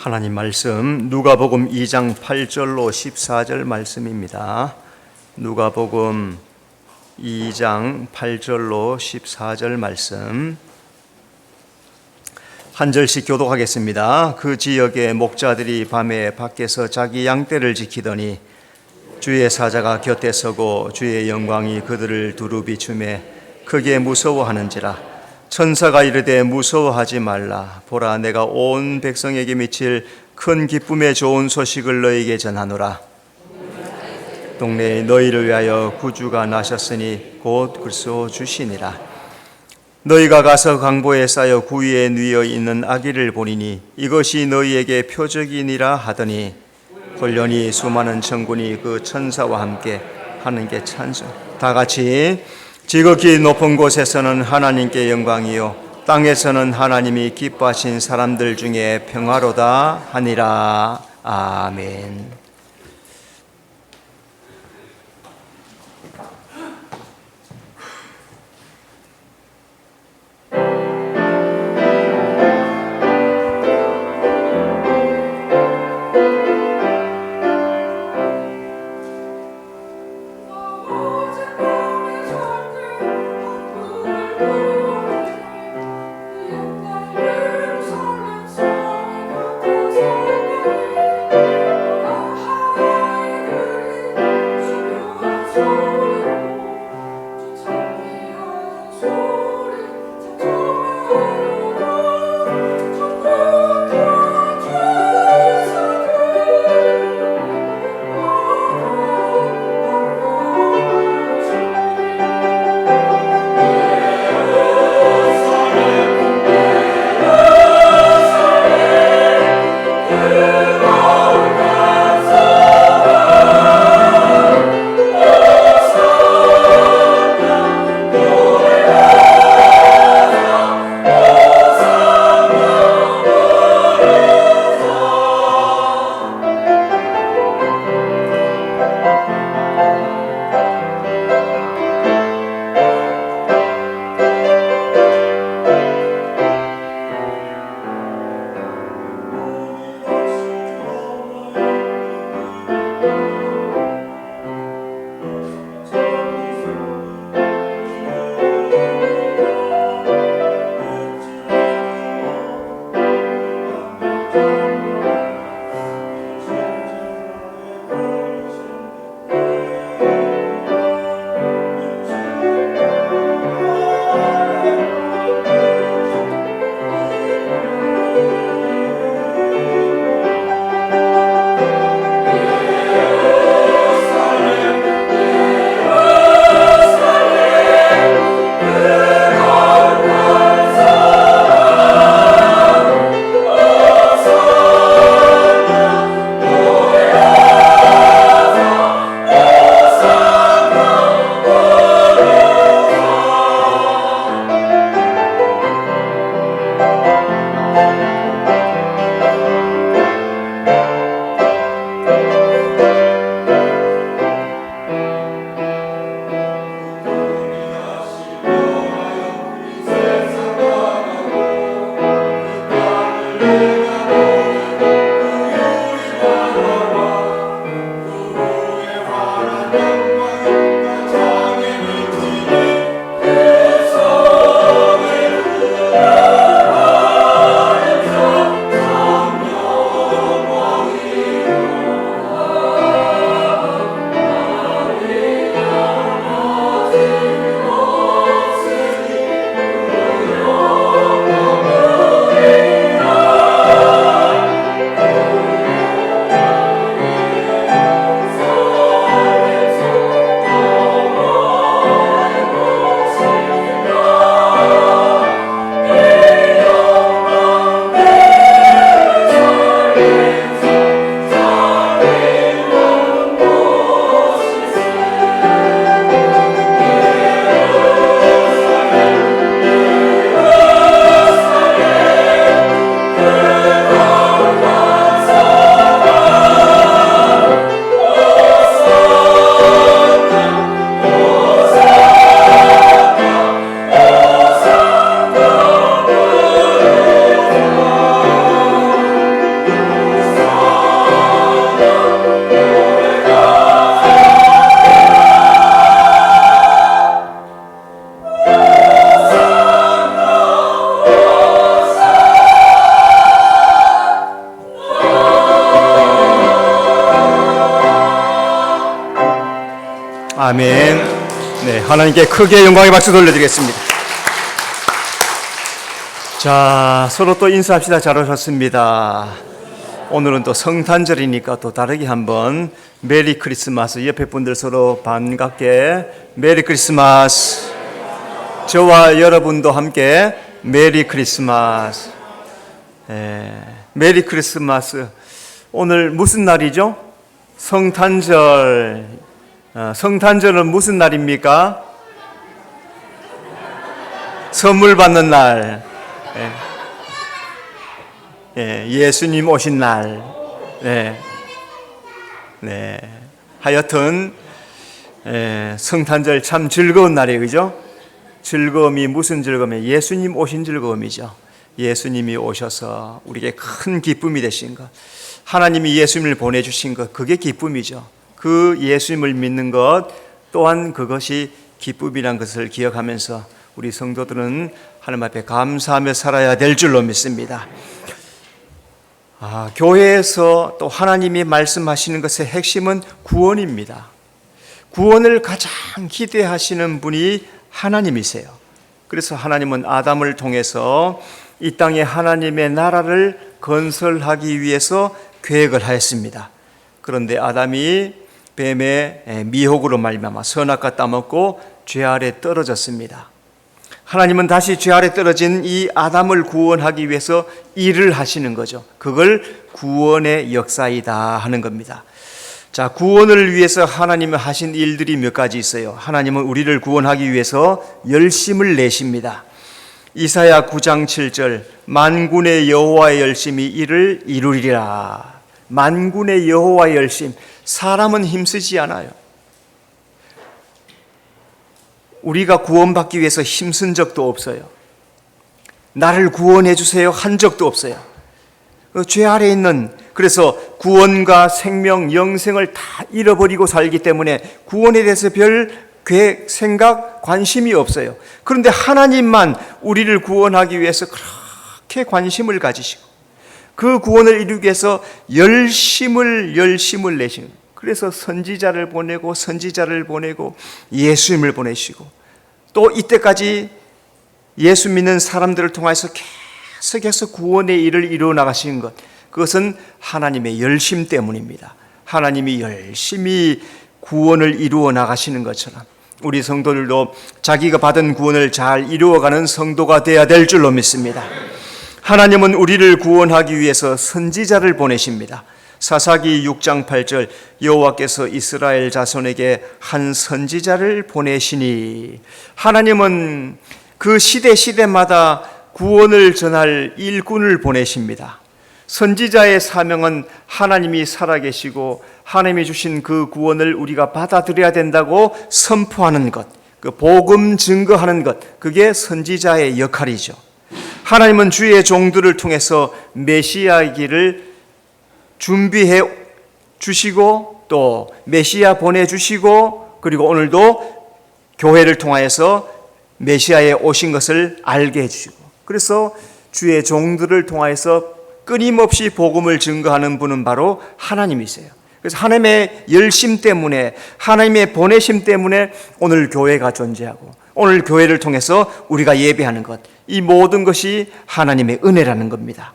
하나님 말씀 누가복음 2장 8절로 14절 말씀입니다. 누가복음 2장 8절로 14절 말씀 한 절씩 교독하겠습니다. 그 지역의 목자들이 밤에 밖에서 자기 양떼를 지키더니 주의 사자가 곁에 서고 주의 영광이 그들을 두루 비추매 크게 무서워하는지라. 천사가 이르되 무서워하지 말라. 보라, 내가 온 백성에게 미칠 큰 기쁨의 좋은 소식을 너희에게 전하노라. 동네에 너희를 위하여 구주가 나셨으니 곧 그리스도 주시니라. 너희가 가서 강보에 쌓여 구유에 누워 있는 아기를 보리니 이것이 너희에게 표적이니라 하더니 홀련히 수많은 천군이 그 천사와 함께 하느님께 찬송. 다 같이 지극히 높은 곳에서는 하나님께 영광이요 땅에서는 하나님이 기뻐하신 사람들 중에 평화로다 하니라. 아멘. 아멘. 네, 하나님께 크게 영광의 박수 돌려드리겠습니다. 자, 서로 또 인사합시다. 잘 오셨습니다. 오늘은 또 성탄절이니까 또 다르게 한번 메리 크리스마스, 옆에 분들 서로 반갑게 메리 크리스마스. 저와 여러분도 함께 메리 크리스마스. 메리 크리스마스. 오늘 무슨 날이죠? 성탄절. 성탄절은 무슨 날입니까? 선물 받는 날. 예수님 오신 날. 하여튼 성탄절 참 즐거운 날이에요, 그죠? 즐거움이 무슨 즐거움이에요? 예수님 오신 즐거움이죠. 예수님이 오셔서 우리에게 큰 기쁨이 되신 것, 하나님이 예수님을 보내주신 것, 그게 기쁨이죠. 그 예수님을 믿는 것 또한 그것이 기쁨이란 것을 기억하면서 우리 성도들은 하나님 앞에 감사하며 살아야 될 줄로 믿습니다. 교회에서 또 하나님이 말씀하시는 것의 핵심은 구원입니다. 구원을 가장 기대하시는 분이 하나님이세요. 그래서 하나님은 아담을 통해서 이 땅에 하나님의 나라를 건설하기 위해서 계획을 하였습니다. 그런데 아담이 뱀의 미혹으로 말미암아 선악과 따먹고 죄 아래 떨어졌습니다. 하나님은 다시 죄 아래 떨어진 이 아담을 구원하기 위해서 일을 하시는 거죠. 그걸 구원의 역사이다 하는 겁니다. 자, 구원을 위해서 하나님이 하신 일들이 몇 가지 있어요. 하나님은 우리를 구원하기 위해서 열심을 내십니다. 이사야 9장 7절, 만군의 여호와의 열심이 이를 이루리라. 만군의 여호와의 열심. 사람은 힘쓰지 않아요. 우리가 구원받기 위해서 힘쓴 적도 없어요. 나를 구원해 주세요 한 적도 없어요. 죄 아래 있는, 그래서 구원과 생명, 영생을 다 잃어버리고 살기 때문에 구원에 대해서 별 계획, 생각, 관심이 없어요. 그런데 하나님만 우리를 구원하기 위해서 그렇게 관심을 가지시고 그 구원을 이루기 위해서 열심을 내시는 거예요. 그래서 선지자를 보내고 예수님을 보내시고 또 이때까지 예수 믿는 사람들을 통해서 계속해서 구원의 일을 이루어 나가시는 것, 그것은 하나님의 열심 때문입니다. 하나님이 열심히 구원을 이루어 나가시는 것처럼 우리 성도들도 자기가 받은 구원을 잘 이루어가는 성도가 되어야 될 줄로 믿습니다. 하나님은 우리를 구원하기 위해서 선지자를 보내십니다. 사사기 6장 8절, 여호와께서 이스라엘 자손에게 한 선지자를 보내시니, 하나님은 그 시대마다 구원을 전할 일꾼을 보내십니다. 선지자의 사명은 하나님이 살아계시고 하나님이 주신 그 구원을 우리가 받아들여야 된다고 선포하는 것, 그 복음 증거하는 것, 그게 선지자의 역할이죠. 하나님은 주의 종들을 통해서 메시아의 길을 준비해 주시고 또 메시아 보내주시고, 그리고 오늘도 교회를 통하여서 메시아에 오신 것을 알게 해주시고, 그래서 주의 종들을 통하여서 끊임없이 복음을 증거하는 분은 바로 하나님이세요. 그래서 하나님의 열심 때문에, 하나님의 보내심 때문에 오늘 교회가 존재하고 오늘 교회를 통해서 우리가 예배하는 것, 이 모든 것이 하나님의 은혜라는 겁니다.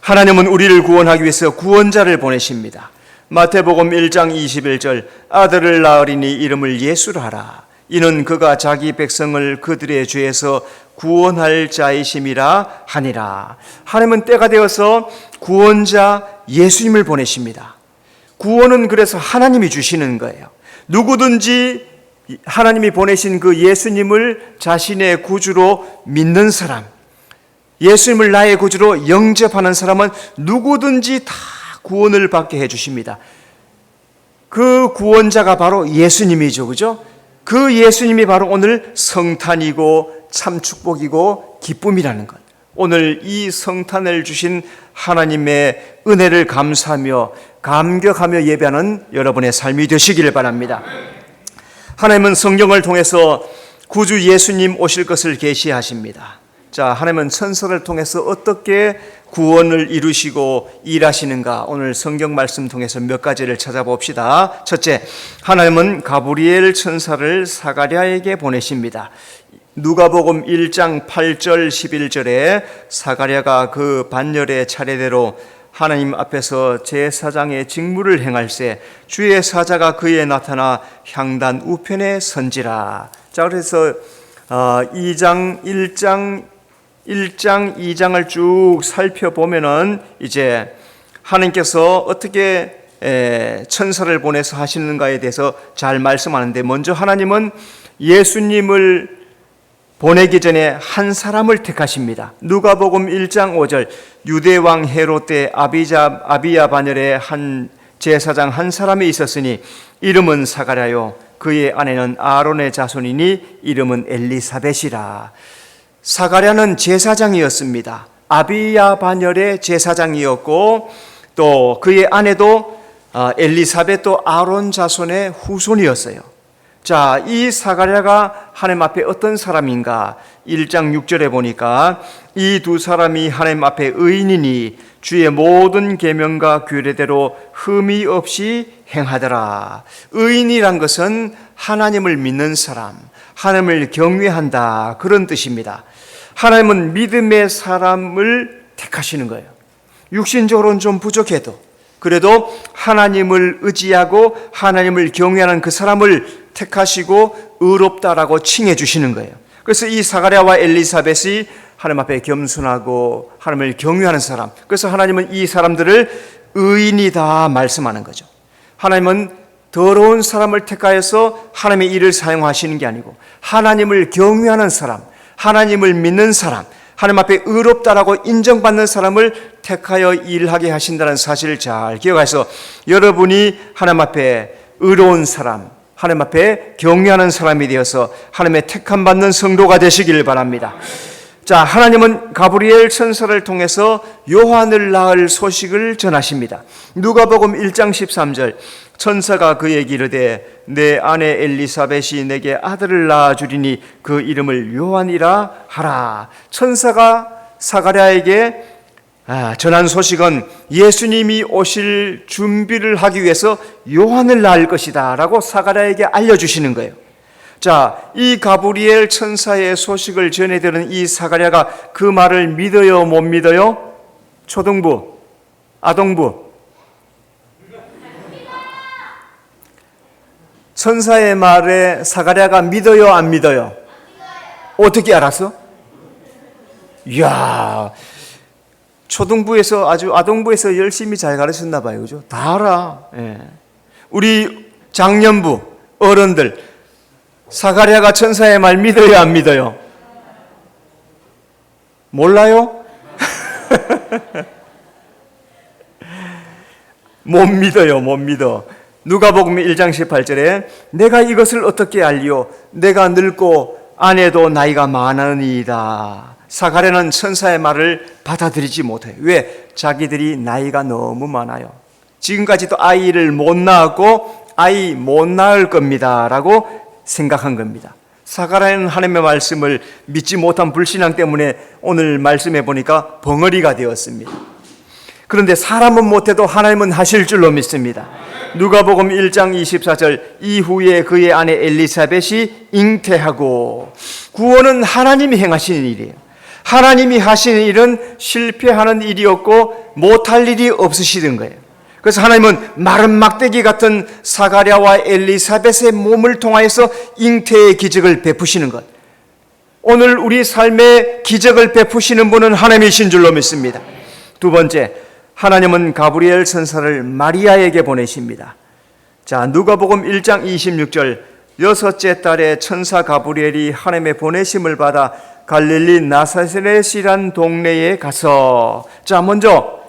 하나님은 우리를 구원하기 위해서 구원자를 보내십니다. 마태복음 1장 21절, 아들을 낳으리니 이름을 예수라 하라. 이는 그가 자기 백성을 그들의 죄에서 구원할 자이심이라 하니라. 하나님은 때가 되어서 구원자 예수님을 보내십니다. 구원은 그래서 하나님이 주시는 거예요. 누구든지 하나님이 보내신 그 예수님을 자신의 구주로 믿는 사람, 예수님을 나의 구주로 영접하는 사람은 누구든지 다 구원을 받게 해주십니다. 그 구원자가 바로 예수님이죠, 그죠? 그 예수님이 바로 오늘 성탄이고 참 축복이고 기쁨이라는 것. 오늘 이 성탄을 주신 하나님의 은혜를 감사하며 감격하며 예배하는 여러분의 삶이 되시기를 바랍니다. 하나님은 성경을 통해서 구주 예수님 오실 것을 계시하십니다. 자, 하나님은 천사를 통해서 어떻게 구원을 이루시고 일하시는가? 오늘 성경 말씀 통해서 몇 가지를 찾아봅시다. 첫째, 하나님은 가브리엘 천사를 사가랴에게 보내십니다. 누가복음 1장 8절 11절에 사가랴가 그 반열의 차례대로 하나님 앞에서 제사장의 직무를 행할새 주의 사자가 그에 나타나 향단 우편에 선지라. 자, 그래서 1장 2장을 쭉 살펴보면은 이제 하나님께서 어떻게 천사를 보내서 하시는가에 대해서 잘 말씀하는데, 먼저 하나님은 예수님을 보내기 전에 한 사람을 택하십니다. 누가복음 1장 5절, 유대왕 헤롯 때 아비야 반열에 한 제사장 한 사람이 있었으니 이름은 사가랴요 그의 아내는 아론의 자손이니 이름은 엘리사벳이라. 사가랴는 제사장이었습니다. 아비야 반열의 제사장이었고 또 그의 아내도 엘리사벳도 아론 자손의 후손이었어요. 자, 이 사가랴가 하나님 앞에 어떤 사람인가? 1장 6절에 보니까 이 두 사람이 하나님 앞에 의인이니 주의 모든 계명과 규례대로 흠이 없이 행하더라. 의인이란 것은 하나님을 믿는 사람, 하나님을 경외한다, 그런 뜻입니다. 하나님은 믿음의 사람을 택하시는 거예요. 육신적으로는 좀 부족해도 그래도 하나님을 의지하고 하나님을 경외하는 그 사람을 택하시고 의롭다라고 칭해 주시는 거예요. 그래서 이 사가랴와 엘리사벳이 하나님 앞에 겸손하고 하나님을 경외하는 사람, 그래서 하나님은 이 사람들을 의인이다 말씀하는 거죠. 하나님은 더러운 사람을 택하여서 하나님의 일을 사용하시는 게 아니고 하나님을 경외하는 사람, 하나님을 믿는 사람, 하나님 앞에 의롭다라고 인정받는 사람을 택하여 일하게 하신다는 사실을 잘 기억해서 여러분이 하나님 앞에 의로운 사람, 하나님 앞에 경외하는 사람이 되어서 하나님의 택함 받는 성도가 되시길 바랍니다. 자, 하나님은 가브리엘 천사를 통해서 요한을 낳을 소식을 전하십니다. 누가복음 1장 13절, 천사가 그에게 이르되 내 아내 엘리사벳이 내게 아들을 낳아주리니 그 이름을 요한이라 하라. 천사가 사가랴에게 전한 소식은 예수님이 오실 준비를 하기 위해서 요한을 낳을 것이다 라고 사가랴에게 알려주시는 거예요. 자, 이 가브리엘 천사의 소식을 전해드리는 이 사가랴가 그 말을 믿어요, 못 믿어요? 초등부, 아동부. 천사의 말에 사가랴가 믿어요, 안 믿어요? 어떻게 알았어? 이야, 초등부에서 아주 아동부에서 열심히 잘 가르쳤나 봐요, 그죠? 다 알아. 예. 우리 장년부 어른들, 사가랴가 천사의 말 믿어요, 안 믿어요? 몰라요? 못 믿어요, 못 믿어. 누가복음 1장 18절에 내가 이것을 어떻게 알리오? 내가 늙고 아내도 나이가 많으니이다. 사가랴는 천사의 말을 받아들이지 못해요. 왜? 자기들이 나이가 너무 많아요. 지금까지도 아이를 못 낳았고 아이 못 낳을 겁니다 라고 생각한 겁니다. 사가랴는 하나님의 말씀을 믿지 못한 불신앙 때문에 오늘 말씀해 보니까 벙어리가 되었습니다. 그런데 사람은 못해도 하나님은 하실 줄로 믿습니다. 누가복음 1장 24절, 이후에 그의 아내 엘리사벳이 잉태하고, 구원은 하나님이 행하시는 일이에요. 하나님이 하시는 일은 실패하는 일이었고 못할 일이 없으시던 거예요. 그래서 하나님은 마른 막대기 같은 사가랴와 엘리사벳의 몸을 통하여서 잉태의 기적을 베푸시는 것. 오늘 우리 삶에 기적을 베푸시는 분은 하나님이신 줄로 믿습니다. 두 번째, 하나님은 가브리엘 천사를 마리아에게 보내십니다. 자, 누가복음 1장 26절, 여섯째 달에 천사 가브리엘이 하나님의 보내심을 받아 갈릴리 나사렛이란 동네에 가서, 자, 먼저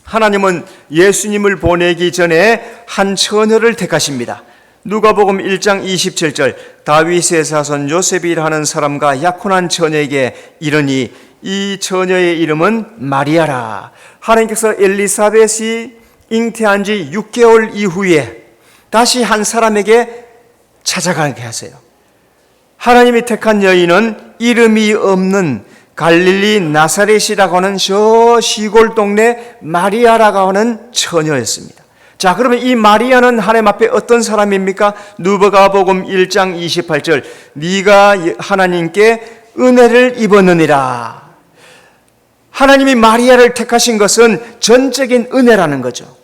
하나님은 예수님을 보내기 전에 한 처녀를 택하십니다. 누가복음 1장 27절, 다윗의 자손 요셉이라 하는 사람과 약혼한 처녀에게 이르니 이 처녀의 이름은 마리아라. 하나님께서 엘리사벳이 잉태한 지 6개월 이후에 다시 한 사람에게 찾아가게 하세요. 하나님이 택한 여인은 이름이 없는 갈릴리 나사렛이라고 하는 저 시골 동네 마리아라고 하는 처녀였습니다. 자, 그러면 이 마리아는 하나님 앞에 어떤 사람입니까? 누가복음 1장 28절, 네가 하나님께 은혜를 입었느니라. 하나님이 마리아를 택하신 것은 전적인 은혜라는 거죠.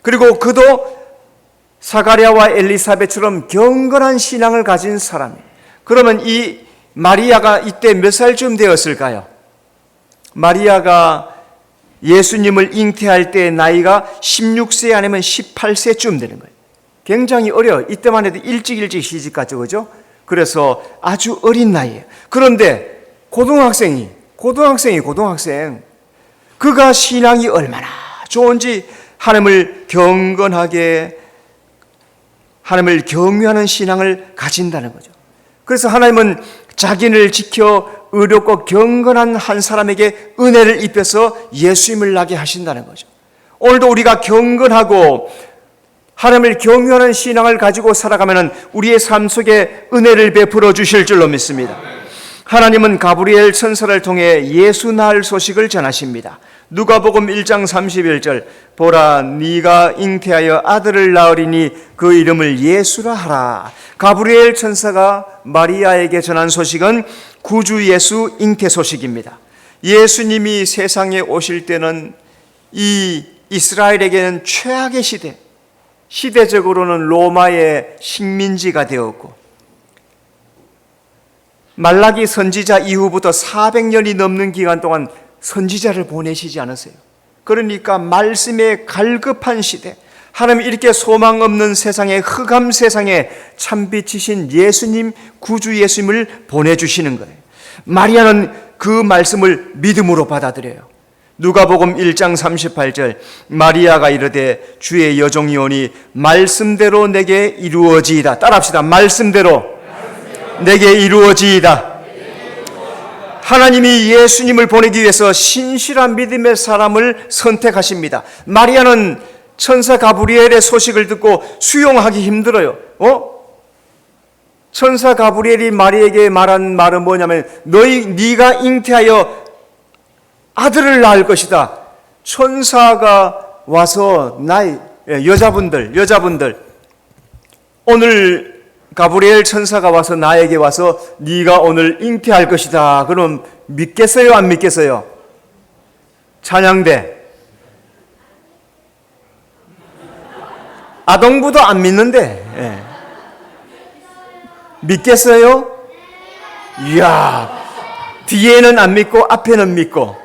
그리고 그도 사가랴와 엘리사벳처럼 경건한 신앙을 가진 사람이에요. 그러면 이 마리아가 이때 몇 살쯤 되었을까요? 마리아가 예수님을 잉태할 때 나이가 16세 아니면 18세쯤 되는 거예요. 굉장히 어려요. 이때만 해도 일찍 시집갔죠, 그죠? 그래서 아주 어린 나이에요. 그런데 고등학생. 그가 신앙이 얼마나 좋은지 하나님을 경건하게, 하나님을 경외하는 신앙을 가진다는 거죠. 그래서 하나님은 자기를 지켜 의롭고 경건한 한 사람에게 은혜를 입혀서 예수님을 나게 하신다는 거죠. 오늘도 우리가 경건하고 하나님을 경외하는 신앙을 가지고 살아가면 우리의 삶 속에 은혜를 베풀어 주실 줄로 믿습니다. 하나님은 가브리엘 천사를 통해 예수 낳을 소식을 전하십니다. 누가복음 1장 31절, 보라 네가 잉태하여 아들을 낳으리니 그 이름을 예수라 하라. 가브리엘 천사가 마리아에게 전한 소식은 구주 예수 잉태 소식입니다. 예수님이 세상에 오실 때는 이 이스라엘에게는 최악의 시대적으로는 로마의 식민지가 되었고, 말라기 선지자 이후부터 400년이 넘는 기간 동안 선지자를 보내시지 않으세요. 그러니까 말씀의 갈급한 시대, 하나님 이렇게 소망 없는 세상에, 흑암 세상에 참빛이신 예수님, 구주 예수님을 보내주시는 거예요. 마리아는 그 말씀을 믿음으로 받아들여요. 누가복음 1장 38절, 마리아가 이르되 주의 여종이 오니 말씀대로 내게 이루어지이다. 따라합시다. 말씀대로 내게 이루어지이다. 하나님이 예수님을 보내기 위해서 신실한 믿음의 사람을 선택하십니다. 마리아는 천사 가브리엘의 소식을 듣고 수용하기 힘들어요. 천사 가브리엘이 마리아에게 말한 말은 뭐냐면 네가 잉태하여 아들을 낳을 것이다. 천사가 와서 여자분들 오늘 가브리엘 천사가 와서 나에게 와서 네가 오늘 잉태할 것이다. 그럼 믿겠어요? 안 믿겠어요? 찬양대. 아동부도 안 믿는데 믿겠어요? 이야, 뒤에는 안 믿고 앞에는 믿고.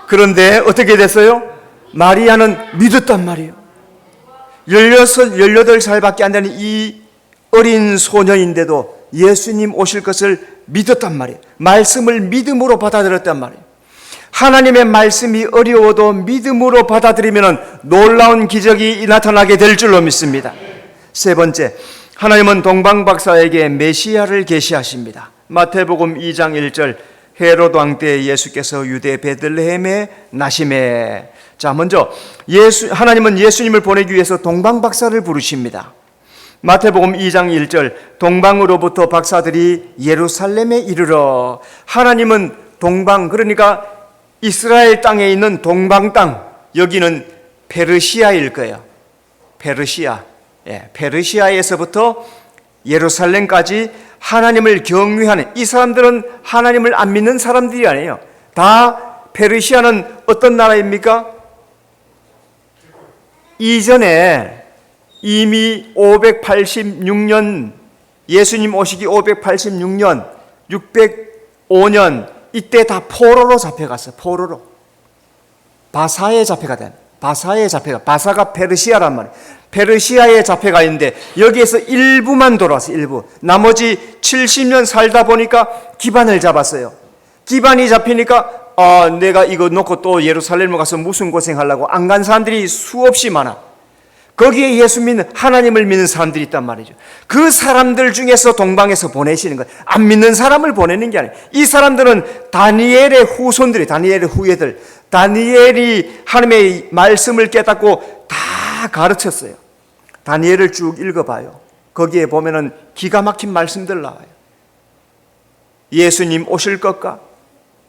그런데 어떻게 됐어요? 마리아는 믿었단 말이에요. 18살밖에 안 되는 이 어린 소녀인데도 예수님 오실 것을 믿었단 말이에요. 말씀을 믿음으로 받아들였단 말이에요. 하나님의 말씀이 어려워도 믿음으로 받아들이면 놀라운 기적이 나타나게 될 줄로 믿습니다. 세 번째, 하나님은 동방박사에게 메시아를 계시하십니다. 마태복음 2장 1절, 헤롯 왕 때 예수께서 유대 베들레헴에 나심에. 자, 먼저 하나님은 예수님을 보내기 위해서 동방박사를 부르십니다. 마태복음 2장 1절, 동방으로부터 박사들이 예루살렘에 이르러. 하나님은 동방, 그러니까 이스라엘 땅에 있는 동방 땅, 여기는 페르시아일 거예요. 페르시아에서부터 예루살렘까지 하나님을 경외하는, 이 사람들은 하나님을 안 믿는 사람들이 아니에요. 다 페르시아는 어떤 나라입니까? 이전에 이미 586년, 예수님 오시기 586년, 605년 이때 다 포로로 잡혀갔어요. 포로로. 바사에 잡혀가다. 바사가 페르시아란 말이에요. 페르시아에 잡혀가 있는데 여기에서 일부만 돌아왔어요. 일부. 나머지 70년 살다 보니까 기반을 잡았어요. 기반이 잡히니까 내가 이거 놓고 또 예루살렘에 가서 무슨 고생하려고 안 간 사람들이 수없이 많아. 거기에 예수 믿는, 하나님을 믿는 사람들이 있단 말이죠. 그 사람들 중에서 동방에서 보내시는 거예요. 안 믿는 사람을 보내는 게 아니에요. 이 사람들은 다니엘의 후손들이, 다니엘의 후예들, 다니엘이 하나님의 말씀을 깨닫고 다 가르쳤어요. 다니엘을 쭉 읽어봐요. 거기에 보면은 기가 막힌 말씀들 나와요. 예수님 오실 것과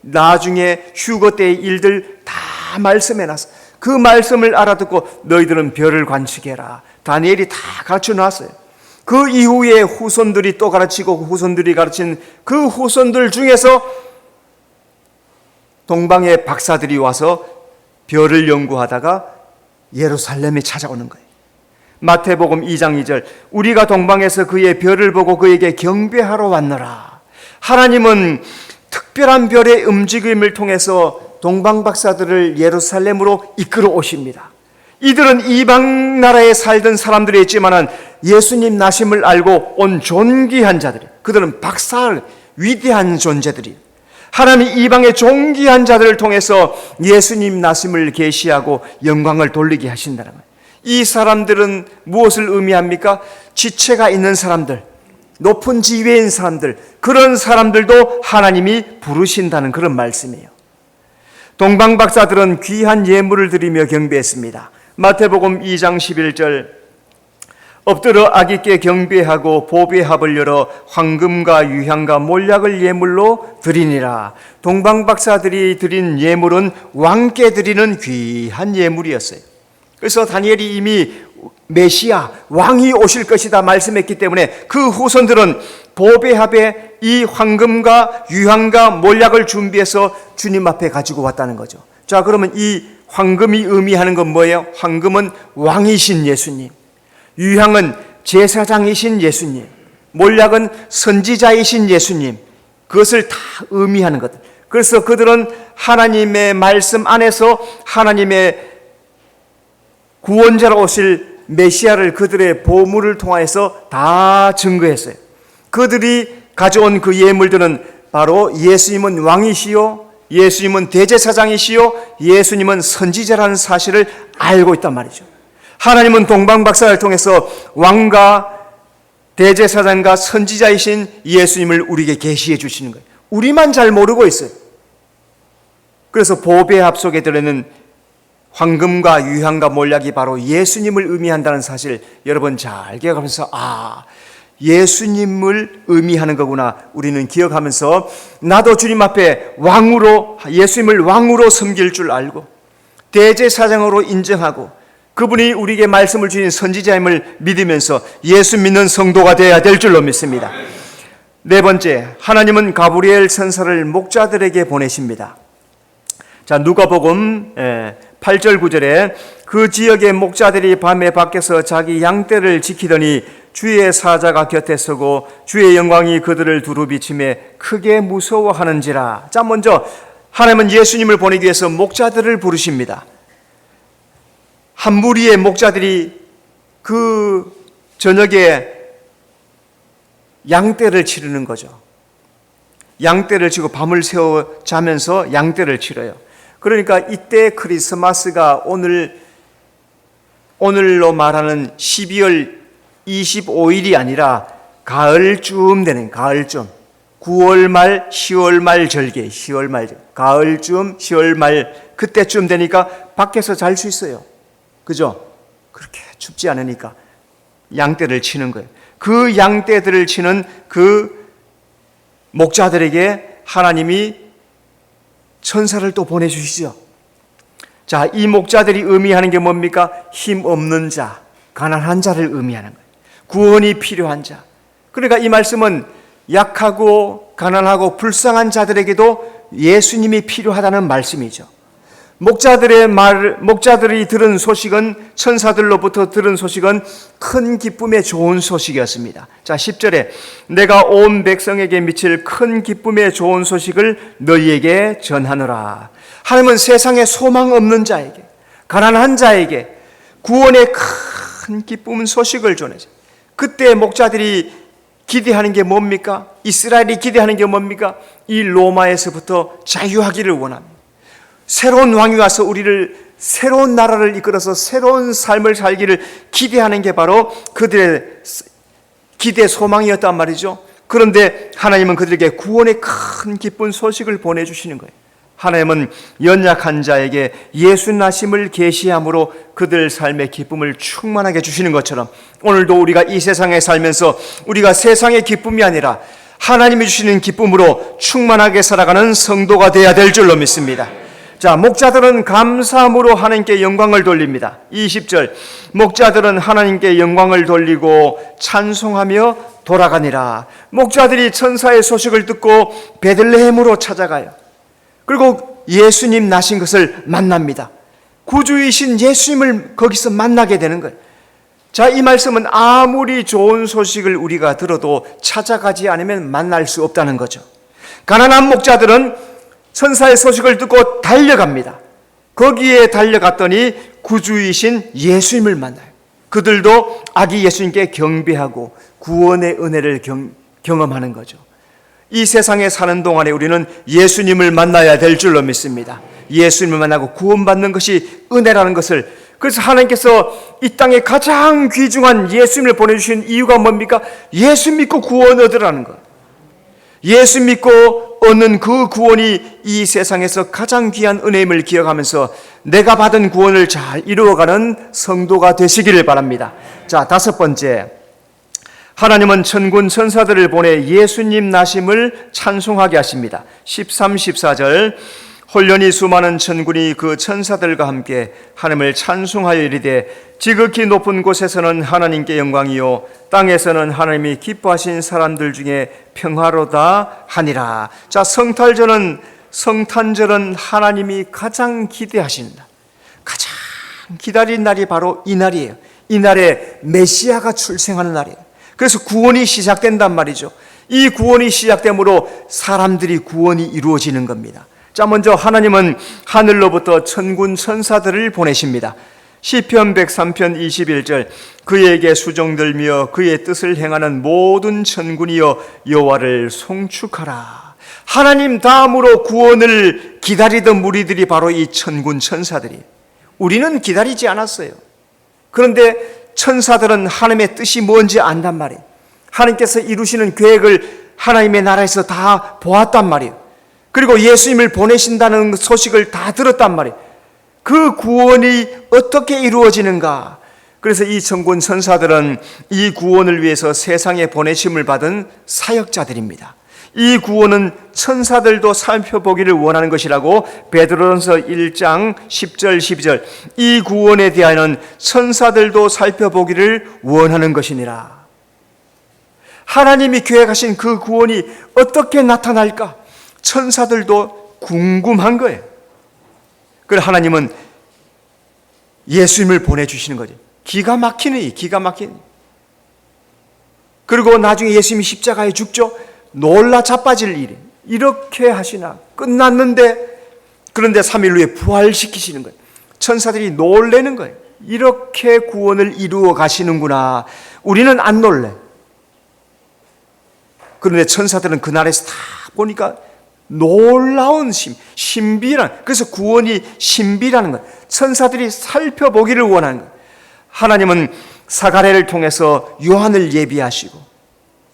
나중에 휴거 때의 일들 다 말씀해놨어. 그 말씀을 알아듣고 너희들은 별을 관측해라. 다니엘이 다 가르쳐 놨어요. 그 이후에 후손들이 또 가르치고 후손들이 가르친 그 후손들 중에서 동방의 박사들이 와서 별을 연구하다가 예루살렘에 찾아오는 거예요. 마태복음 2장 2절, 우리가 동방에서 그의 별을 보고 그에게 경배하러 왔노라. 하나님은 특별한 별의 움직임을 통해서 동방 박사들을 예루살렘으로 이끌어 오십니다. 이들은 이방 나라에 살던 사람들이었지만 예수님 나심을 알고 온 존귀한 자들, 그들은 박사, 위대한 존재들이 하나님이 이방의 존귀한 자들을 통해서 예수님 나심을 계시하고 영광을 돌리게 하신다는 거예요. 이 사람들은 무엇을 의미합니까? 지체가 있는 사람들, 높은 지위인 사람들, 그런 사람들도 하나님이 부르신다는 그런 말씀이에요. 동방 박사들은 귀한 예물을 드리며 경배했습니다. 마태복음 2장 11절, 엎드려 아기께 경배하고 보배합을 열어 황금과 유향과 몰약을 예물로 드리니라. 동방 박사들이 드린 예물은 왕께 드리는 귀한 예물이었어요. 그래서 다니엘이 이미 메시아 왕이 오실 것이다 말씀했기 때문에 그 후손들은 보배합에 이 황금과 유향과 몰약을 준비해서 주님 앞에 가지고 왔다는 거죠. 자, 그러면 이 황금이 의미하는 건 뭐예요? 황금은 왕이신 예수님, 유향은 제사장이신 예수님, 몰약은 선지자이신 예수님, 그것을 다 의미하는 것들. 그래서 그들은 하나님의 말씀 안에서 하나님의 구원자로 오실 메시아를 그들의 보물을 통해서 다 증거했어요. 그들이 가져온 그 예물들은 바로 예수님은 왕이시요, 예수님은 대제사장이시요, 예수님은 선지자라는 사실을 알고 있단 말이죠. 하나님은 동방 박사를 통해서 왕과 대제사장과 선지자이신 예수님을 우리에게 계시해 주시는 거예요. 우리만 잘 모르고 있어요. 그래서 보배합 속에 들어있는 황금과 유향과 몰약이 바로 예수님을 의미한다는 사실 여러분 잘 기억하면서 예수님을 의미하는 거구나 우리는 기억하면서 나도 주님 앞에 왕으로, 예수님을 왕으로 섬길 줄 알고 대제사장으로 인정하고 그분이 우리에게 말씀을 주신 선지자임을 믿으면서 예수 믿는 성도가 되어야 될 줄로 믿습니다. 네 번째, 하나님은 가브리엘 천사를 목자들에게 보내십니다. 자, 누가복음 8절 9절에 그 지역의 목자들이 밤에 밖에서 자기 양떼를 지키더니 주의 사자가 곁에 서고 주의 영광이 그들을 두루 비치며 크게 무서워하는지라. 자, 먼저 하나님은 예수님을 보내기 위해서 목자들을 부르십니다. 한 무리의 목자들이 그 저녁에 양떼를 치르는 거죠. 양떼를 치고 밤을 새워 자면서 양떼를 치러요. 그러니까 이때 크리스마스가 오늘로 말하는 12월 25일이 아니라 가을쯤 되는, 가을쯤 9월 말 10월 말 절개, 10월 말 가을쯤 10월 말 그때쯤 되니까 밖에서 잘 수 있어요. 그죠? 그렇게 춥지 않으니까 양떼를 치는 거예요. 그 양떼들을 치는 그 목자들에게 하나님이 천사를 또 보내주시죠. 자, 이 목자들이 의미하는 게 뭡니까? 힘 없는 자, 가난한 자를 의미하는 거예요. 구원이 필요한 자. 그러니까 이 말씀은 약하고 가난하고 불쌍한 자들에게도 예수님이 필요하다는 말씀이죠. 목자들이 들은 소식은, 천사들로부터 들은 소식은 큰 기쁨의 좋은 소식이었습니다. 자, 10절에 내가 온 백성에게 미칠 큰 기쁨의 좋은 소식을 너희에게 전하노라. 하나님은 세상에 소망 없는 자에게, 가난한 자에게 구원의 큰 기쁨 소식을 전해줘. 그때 목자들이 기대하는 게 뭡니까? 이스라엘이 기대하는 게 뭡니까? 이 로마에서부터 자유하기를 원합니다. 새로운 왕이 와서 우리를 새로운 나라를 이끌어서 새로운 삶을 살기를 기대하는 게 바로 그들의 기대 소망이었단 말이죠. 그런데 하나님은 그들에게 구원의 큰 기쁜 소식을 보내주시는 거예요. 하나님은 연약한 자에게 예수 나심을 계시함으로 그들 삶의 기쁨을 충만하게 주시는 것처럼 오늘도 우리가 이 세상에 살면서 우리가 세상의 기쁨이 아니라 하나님이 주시는 기쁨으로 충만하게 살아가는 성도가 되어야 될 줄로 믿습니다. 자, 목자들은 감사함으로 하나님께 영광을 돌립니다. 20절, 목자들은 하나님께 영광을 돌리고 찬송하며 돌아가니라. 목자들이 천사의 소식을 듣고 베들레헴으로 찾아가요. 그리고 예수님 나신 것을 만납니다. 구주이신 예수님을 거기서 만나게 되는 거예요. 자, 이 말씀은 아무리 좋은 소식을 우리가 들어도 찾아가지 않으면 만날 수 없다는 거죠. 가난한 목자들은 천사의 소식을 듣고 달려갑니다. 거기에 달려갔더니 구주이신 예수님을 만나요. 그들도 아기 예수님께 경배하고 구원의 은혜를 경험하는 거죠. 이 세상에 사는 동안에 우리는 예수님을 만나야 될 줄로 믿습니다. 예수님을 만나고 구원받는 것이 은혜라는 것을, 그래서 하나님께서 이 땅에 가장 귀중한 예수님을 보내주신 이유가 뭡니까? 예수 믿고 구원 얻으라는 것. 예수 믿고 얻는 그 구원이 이 세상에서 가장 귀한 은혜임을 기억하면서 내가 받은 구원을 잘 이루어가는 성도가 되시기를 바랍니다. 자, 다섯 번째, 하나님은 천군 천사들을 보내 예수님 나심을 찬송하게 하십니다. 13, 14절, 홀련히 수많은 천군이 그 천사들과 함께 하나님을 찬송하여 이르되 지극히 높은 곳에서는 하나님께 영광이요 땅에서는 하나님이 기뻐하신 사람들 중에 평화로다 하니라. 자, 성탄절은 하나님이 가장 기대하신다. 가장 기다린 날이 바로 이 날이에요. 이 날에 메시아가 출생하는 날이에요. 그래서 구원이 시작된단 말이죠. 이 구원이 시작되므로 사람들이 구원이 이루어지는 겁니다. 자, 먼저 하나님은 하늘로부터 천군 천사들을 보내십니다. 시편 103편 21절, 그에게 수종들며 그의 뜻을 행하는 모든 천군이여 여호와를 송축하라. 하나님 다음으로 구원을 기다리던 무리들이 바로 이 천군 천사들이. 우리는 기다리지 않았어요. 그런데 천사들은 하나님의 뜻이 뭔지 안단 말이에요. 하나님께서 이루시는 계획을 하나님의 나라에서 다 보았단 말이에요. 그리고 예수님을 보내신다는 소식을 다 들었단 말이에요. 그 구원이 어떻게 이루어지는가? 그래서 이 천군 천사들은 이 구원을 위해서 세상에 보내심을 받은 사역자들입니다. 이 구원은 천사들도 살펴보기를 원하는 것이라고 베드로전서 1장 10절 12절, 이 구원에 대하여는 천사들도 살펴보기를 원하는 것이니라. 하나님이 계획하신 그 구원이 어떻게 나타날까? 천사들도 궁금한 거예요. 그래서 하나님은 예수님을 보내주시는 거죠. 기가 막히는. 그리고 나중에 예수님이 십자가에 죽죠. 놀라 자빠질 일이 이렇게 하시나 끝났는데, 그런데 3일 후에 부활시키시는 거예요. 천사들이 놀라는 거예요. 이렇게 구원을 이루어 가시는구나. 우리는 안 놀래. 그런데 천사들은 그날에서 다 보니까 놀라운 신비란, 그래서 구원이 신비라는 것, 천사들이 살펴보기를 원하는 것. 하나님은 사가랴를 통해서 요한을 예비하시고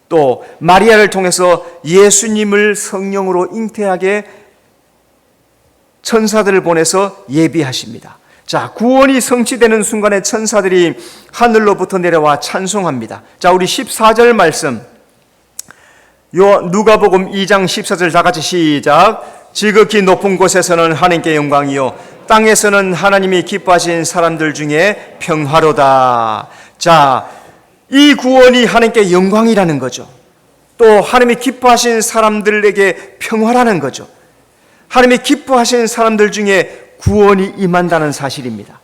또 마리아를 통해서 예수님을 성령으로 잉태하게 천사들을 보내서 예비하십니다. 자, 구원이 성취되는 순간에 천사들이 하늘로부터 내려와 찬송합니다. 자, 우리 14절 말씀, 누가복음 2장 14절 다 같이 시작. 지극히 높은 곳에서는 하나님께 영광이요 땅에서는 하나님이 기뻐하신 사람들 중에 평화로다. 자, 이 구원이 하나님께 영광이라는 거죠. 또 하나님이 기뻐하신 사람들에게 평화라는 거죠. 하나님이 기뻐하신 사람들 중에 구원이 임한다는 사실입니다.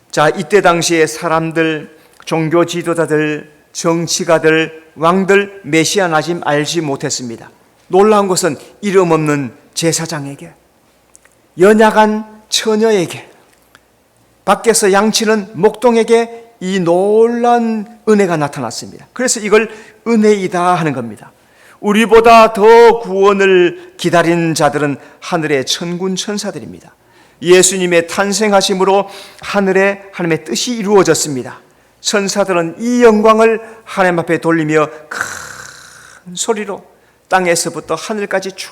자, 이때 당시에 사람들, 종교 지도자들, 정치가들, 왕들 메시아 나심 알지 못했습니다. 놀라운 것은 이름 없는 제사장에게, 연약한 처녀에게, 밖에서 양치는 목동에게 이 놀라운 은혜가 나타났습니다. 그래서 이걸 은혜이다 하는 겁니다. 우리보다 더 구원을 기다리는 자들은 하늘의 천군 천사들입니다. 예수님의 탄생하심으로 하늘에 하나님의 뜻이 이루어졌습니다. 천사들은 이 영광을 하나님 앞에 돌리며 큰 소리로 땅에서부터 하늘까지 쭉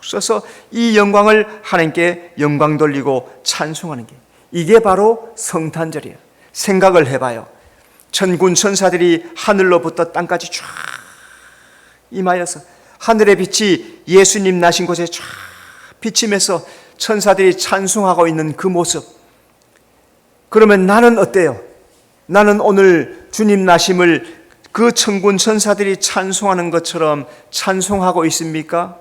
써서 이 영광을 하나님께 영광 돌리고 찬송하는 게, 이게 바로 성탄절이에요. 생각을 해봐요. 천군 천사들이 하늘로부터 땅까지 쫙 임하여서 하늘의 빛이 예수님 나신 곳에 쫙 비치면서 천사들이 찬송하고 있는 그 모습. 그러면 나는 어때요? 나는 오늘 주님 나심을 그 천군 천사들이 찬송하는 것처럼 찬송하고 있습니까?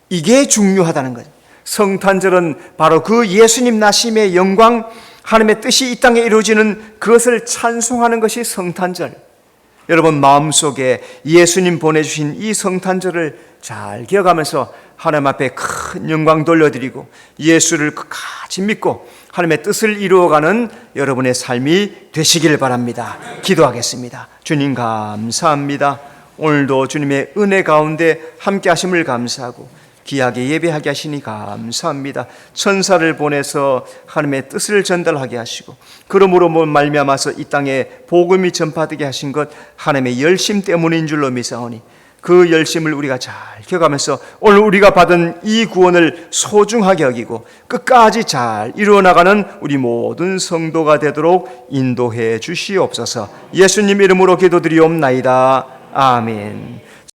이게 중요하다는 거죠. 성탄절은 바로 그 예수님 나심의 영광, 하나님의 뜻이 이 땅에 이루어지는 그것을 찬송하는 것이 성탄절. 여러분 마음속에 예수님 보내주신 이 성탄절을 잘 기억하면서 하나님 앞에 큰 영광 돌려드리고 예수를 끝까지 믿고 하나님의 뜻을 이루어가는 여러분의 삶이 되시길 바랍니다. 기도하겠습니다. 주님 감사합니다. 오늘도 주님의 은혜 가운데 함께 하심을 감사하고 귀하게 예배하게 하시니 감사합니다. 천사를 보내서 하나님의 뜻을 전달하게 하시고 그러므로 말미암아서 이 땅에 복음이 전파되게 하신 것 하나님의 열심 때문인 줄로 믿사오니 그 열심을 우리가 잘 기억하면서 오늘 우리가 받은 이 구원을 소중하게 여기고 끝까지 잘 이루어나가는 우리 모든 성도가 되도록 인도해 주시옵소서. 예수님 이름으로 기도드리옵나이다. 아멘.